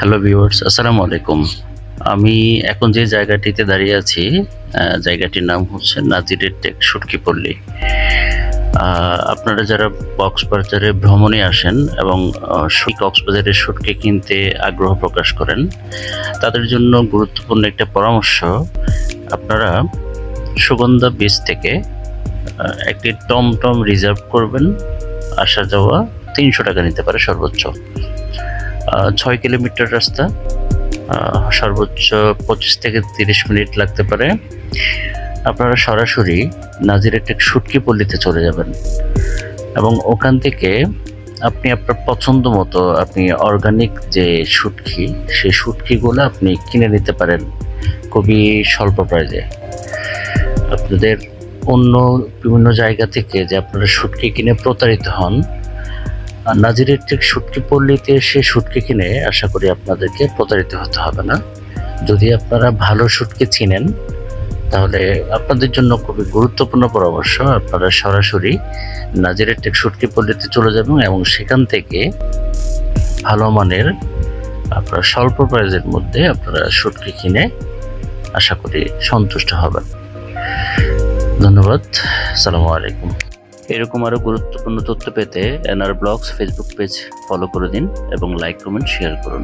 Hello viewers, আসসালামু আলাইকুম। আমি এখন যে জায়গাটিতে দাঁড়িয়ে আছি, জায়গাটির নাম হচ্ছে নাজিরের টেক শুটকিপল্লী। আপনারা যারা কক্সবাজারে ভ্রমণে আসেন এবং সেই কক্সবাজারের শুটকি কিনতে আগ্রহ প্রকাশ করেন, তাদের জন্য গুরুত্বপূর্ণ একটা পরামর্শ। আপনারা সুগন্ধা বিচ থেকে একটি টমটম রিজার্ভ করবেন। আসা যাওয়া ৩০০ টাকা নিতে পারে সর্বোচ্চ। ৬ কিলোমিটার রাস্তা, সর্বোচ্চ ২৫ থেকে ৩০ মিনিট লাগতে পারে। আপনারা সরাসরি নাজিরের টেক শুটকিপল্লীতে চলে যাবেন এবং ওখান থেকে আপনি আপনার পছন্দ মতো আপনি অর্গানিক যে শুটকি, সেই শুটকিগুলো আপনি কিনে নিতে পারেন খুবই স্বল্প প্রাইজে। আপনাদের অন্য বিভিন্ন জায়গা থেকে যে আপনারা শুটকি কিনে প্রতারিত হন, নাজিরের টেক শুটকিপল্লীতে এসে শুটকি কিনে আশা করি আপনাদেরকে প্রতারিত হতে হবে না। যদি আপনারা ভালো শুটকি চিনেন, তাহলে আপনাদের জন্য খুবই গুরুত্বপূর্ণ পরামর্শ, আপনারা সরাসরি নাজিরের টেক শুটকিপল্লীতে চলে যাবেন এবং সেখান থেকে ভালো মানের আপনারা স্বল্প প্রাইজের মধ্যে আপনারা শুটকি কিনে আশা করি সন্তুষ্ট হবেন। ধন্যবাদ। আসসালামু আলাইকুম। এরকম আরও গুরুত্বপূর্ণ তথ্য পেতে NR blogs Facebook page follow করে দিন এবং লাইক, কমেন্ট, শেয়ার করুন।